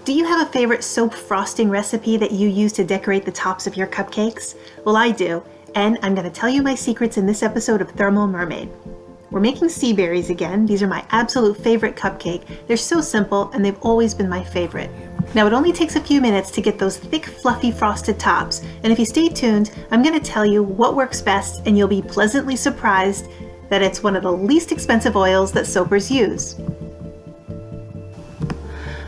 Do you have a favorite soap frosting recipe that you use to decorate the tops of your cupcakes? Well, I do, and I'm going to tell you my secrets in this episode of Thermal Mermaid. We're making sea berries again. These are my absolute favorite cupcake. They're so simple, and they've always been my favorite. Now, it only takes a few minutes to get those thick, fluffy frosted tops, and if you stay tuned, I'm going to tell you what works best, and you'll be pleasantly surprised that it's one of the least expensive oils that soapers use.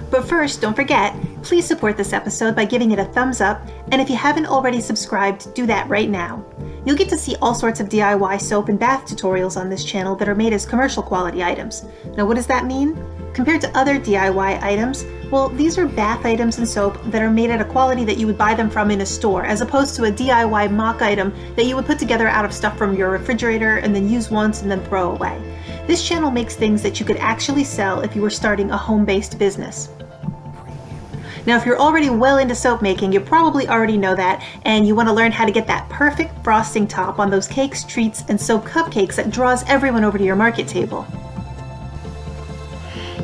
But first, don't forget, please support this episode by giving it a thumbs up, and if you haven't already subscribed, do that right now. You'll get to see all sorts of DIY soap and bath tutorials on this channel that are made as commercial quality items. Now, what does that mean? Compared to other DIY items, well, these are bath items and soap that are made at a quality that you would buy them from in a store, as opposed to a DIY mock item that you would put together out of stuff from your refrigerator and then use once and then throw away. This channel makes things that you could actually sell if you were starting a home-based business. Now, if you're already well into soap making, you probably already know that, and you want to learn how to get that perfect frosting top on those cakes, treats, and soap cupcakes that draws everyone over to your market table.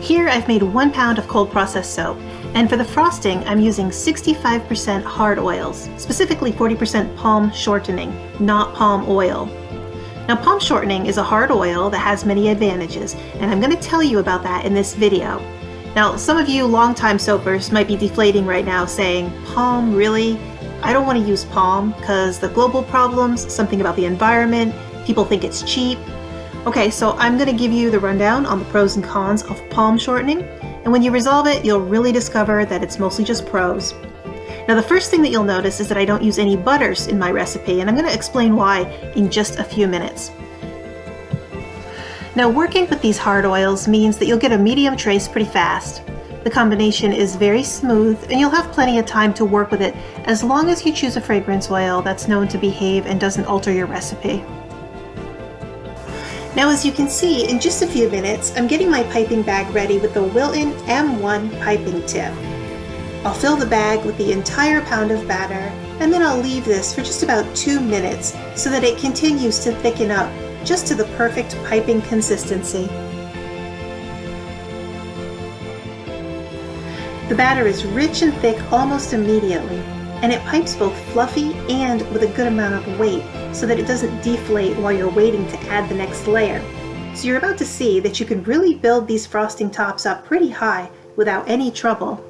Here I've made 1 pound of cold processed soap, and for the frosting I'm using 65% hard oils, specifically 40% palm shortening, not palm oil. Now, palm shortening is a hard oil that has many advantages, and I'm going to tell you about that in this video. Now, some of you longtime soapers might be deflating right now saying, palm, really? I don't want to use palm because the global problems, something about the environment, people think it's cheap. Okay, so I'm going to give you the rundown on the pros and cons of palm shortening, and when you resolve it, you'll really discover that it's mostly just pros. Now, the first thing that you'll notice is that I don't use any butters in my recipe, and I'm going to explain why in just a few minutes. Now, working with these hard oils means that you'll get a medium trace pretty fast. The combination is very smooth, and you'll have plenty of time to work with it as long as you choose a fragrance oil that's known to behave and doesn't alter your recipe. Now, as you can see, in just a few minutes, I'm getting my piping bag ready with the Wilton M1 piping tip. I'll fill the bag with the entire pound of batter, and then I'll leave this for just about 2 minutes so that it continues to thicken up just to the perfect piping consistency. The batter is rich and thick almost immediately, and it pipes both fluffy and with a good amount of weight so that it doesn't deflate while you're waiting to add the next layer. So you're about to see that you can really build these frosting tops up pretty high without any trouble.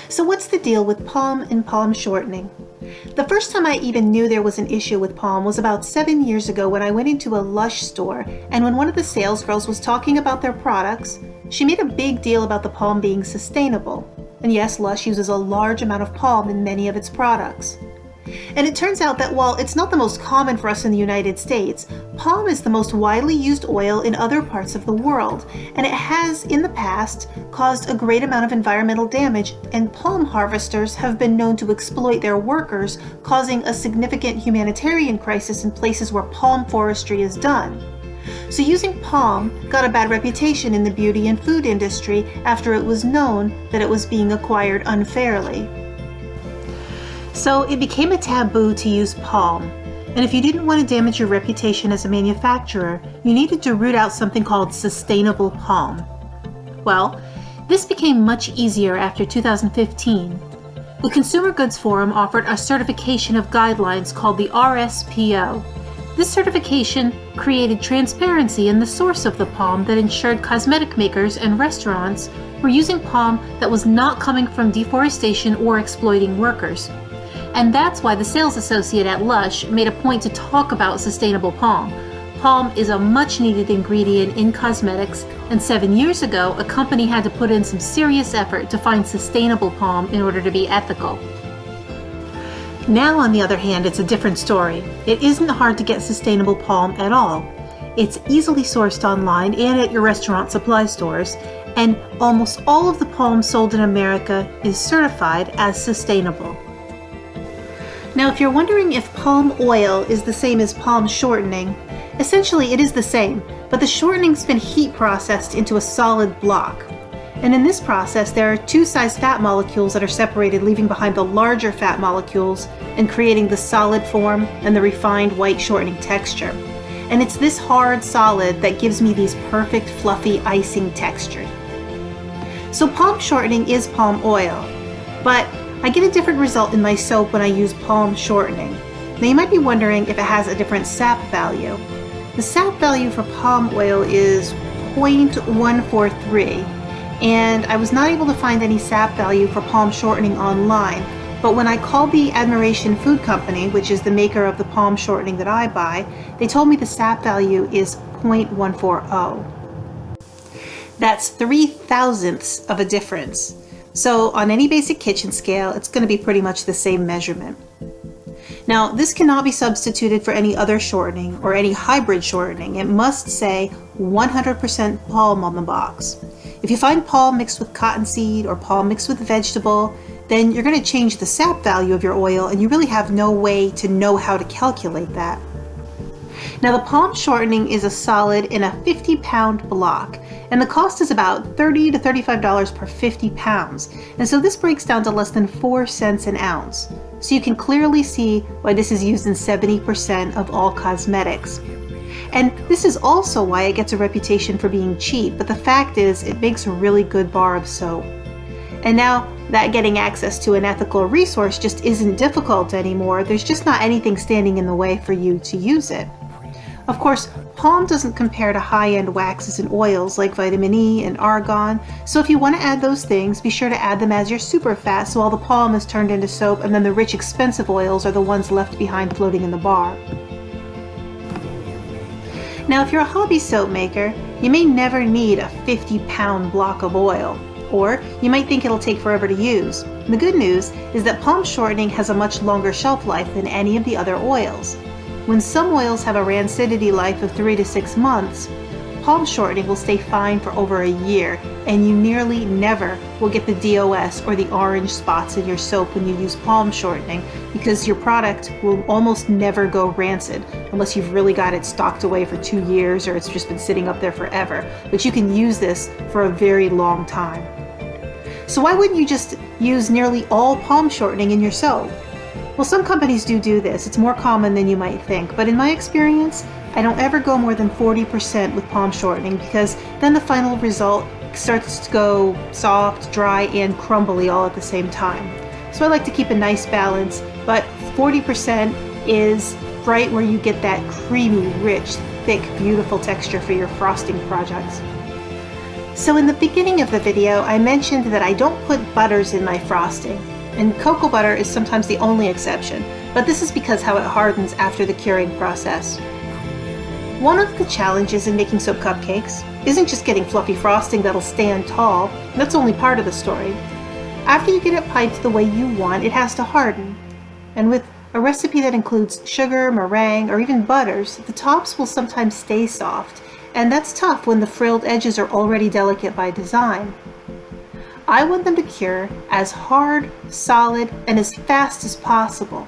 So what's the deal with palm and palm shortening? The first time I even knew there was an issue with palm was about 7 years ago when I went into a Lush store, and when one of the sales girls was talking about their products, she made a big deal about the palm being sustainable. And yes, Lush uses a large amount of palm in many of its products. And it turns out that while it's not the most common for us in the United States, palm is the most widely used oil in other parts of the world, and it has, in the past, caused a great amount of environmental damage, and palm harvesters have been known to exploit their workers, causing a significant humanitarian crisis in places where palm forestry is done. So using palm got a bad reputation in the beauty and food industry after it was known that it was being acquired unfairly. So it became a taboo to use palm, and if you didn't want to damage your reputation as a manufacturer, you needed to root out something called sustainable palm. Well, this became much easier after 2015. The Consumer Goods Forum offered a certification of guidelines called the RSPO. This certification created transparency in the source of the palm that ensured cosmetic makers and restaurants were using palm that was not coming from deforestation or exploiting workers. And that's why the sales associate at Lush made a point to talk about sustainable palm. Palm is a much needed ingredient in cosmetics, and 7 years ago, a company had to put in some serious effort to find sustainable palm in order to be ethical. Now, on the other hand, it's a different story. It isn't hard to get sustainable palm at all. It's easily sourced online and at your restaurant supply stores, and almost all of the palm sold in America is certified as sustainable. Now, if you're wondering if palm oil is the same as palm shortening, essentially it is the same, but the shortening's been heat processed into a solid block. And in this process, there are 2 size fat molecules that are separated, leaving behind the larger fat molecules and creating the solid form and the refined white shortening texture. And it's this hard solid that gives me these perfect fluffy icing texture. So palm shortening is palm oil, but I get a different result in my soap when I use palm shortening. Now you might be wondering if it has a different sap value. The sap value for palm oil is 0.143, and I was not able to find any sap value for palm shortening online, but when I called the Admiration Food Company, which is the maker of the palm shortening that I buy, they told me the sap value is 0.140. That's 3/1000ths of a difference. So on any basic kitchen scale, it's going to be pretty much the same measurement. Now, this cannot be substituted for any other shortening or any hybrid shortening. It must say 100% palm on the box. If you find palm mixed with cottonseed or palm mixed with vegetable, then you're going to change the sap value of your oil, and you really have no way to know how to calculate that. Now, the palm shortening is a solid in a 50-pound block, and the cost is about $30 to $35 per 50 pounds. And so this breaks down to less than 4 cents an ounce. So you can clearly see why this is used in 70% of all cosmetics. And this is also why it gets a reputation for being cheap, but the fact is it makes a really good bar of soap. And now that getting access to an ethical resource just isn't difficult anymore, there's just not anything standing in the way for you to use it. Of course, palm doesn't compare to high-end waxes and oils like vitamin E and argan, so if you want to add those things, be sure to add them as your superfat so all the palm is turned into soap and then the rich expensive oils are the ones left behind floating in the bar. Now, if you're a hobby soap maker, you may never need a 50-pound block of oil, or you might think it'll take forever to use. The good news is that palm shortening has a much longer shelf life than any of the other oils. When some oils have a rancidity life of 3 to 6 months, palm shortening will stay fine for over a year, and you nearly never will get the DOS or the orange spots in your soap when you use palm shortening, because your product will almost never go rancid unless you've really got it stocked away for 2 years or it's just been sitting up there forever. But you can use this for a very long time. So why wouldn't you just use nearly all palm shortening in your soap? Well, some companies do this. It's more common than you might think, but in my experience, I don't ever go more than 40% with palm shortening, because then the final result starts to go soft, dry, and crumbly all at the same time. So I like to keep a nice balance, but 40% is right where you get that creamy, rich, thick, beautiful texture for your frosting projects. So in the beginning of the video, I mentioned that I don't put butters in my frosting, and cocoa butter is sometimes the only exception, but this is because how it hardens after the curing process. One of the challenges in making soap cupcakes isn't just getting fluffy frosting that'll stand tall. That's only part of the story. After you get it piped the way you want, it has to harden. And with a recipe that includes sugar, meringue, or even butters, the tops will sometimes stay soft, and that's tough when the frilled edges are already delicate by design. I want them to cure as hard, solid, and as fast as possible.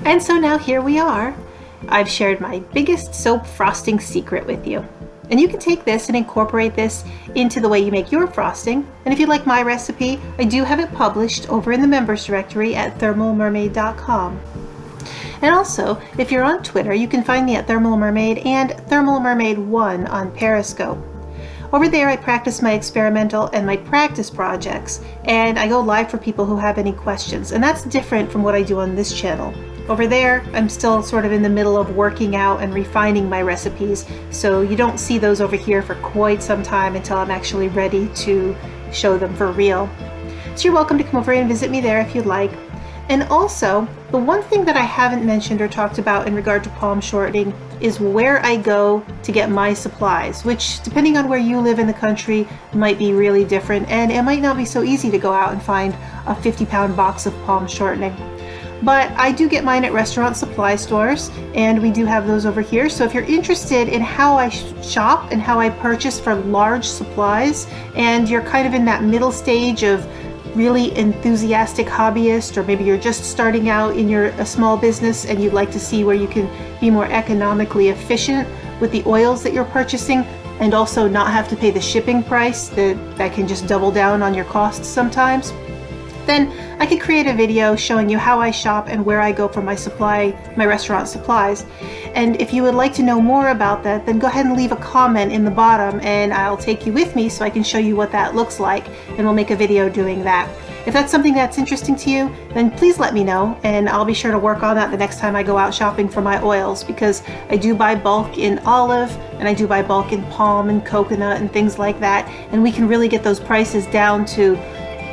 And so now here we are. I've shared my biggest soap frosting secret with you. And you can take this and incorporate this into the way you make your frosting. And if you like my recipe, I do have it published over in the members directory at thermalmermaid.com. And also, if you're on Twitter, you can find me at Thermal Mermaid and Thermal Mermaid 1 on Periscope. Over there, I practice my experimental and my practice projects, and I go live for people who have any questions. And that's different from what I do on this channel. Over there, I'm still sort of in the middle of working out and refining my recipes, so you don't see those over here for quite some time until I'm actually ready to show them for real. So you're welcome to come over and visit me there if you'd like. And also, the one thing that I haven't mentioned or talked about in regard to palm shortening is where I go to get my supplies, which, depending on where you live in the country, might be really different, and it might not be so easy to go out and find a 50-pound box of palm shortening. But I do get mine at restaurant supply stores, and we do have those over here. So if you're interested in how I shop and how I purchase for large supplies, and you're kind of in that middle stage of really enthusiastic hobbyist, or maybe you're just starting out in a small business and you'd like to see where you can be more economically efficient with the oils that you're purchasing and also not have to pay the shipping price that can just double down on your costs sometimes, then I could create a video showing you how I shop and where I go for my restaurant supplies. And if you would like to know more about that, then go ahead and leave a comment in the bottom and I'll take you with me so I can show you what that looks like, and we'll make a video doing that. If that's something that's interesting to you, then please let me know, and I'll be sure to work on that the next time I go out shopping for my oils, because I do buy bulk in olive and I do buy bulk in palm and coconut and things like that, and we can really get those prices down to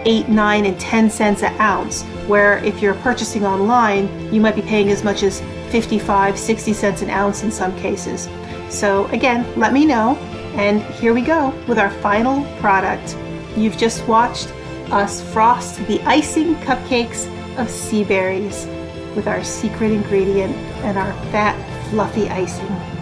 8, 9, and 10 cents an ounce, where if you're purchasing online, you might be paying as much as 55, 60 cents an ounce in some cases. So again, let me know, and here we go with our final product. You've just watched us frost the icing cupcakes of sea berries with our secret ingredient and our fat, fluffy icing.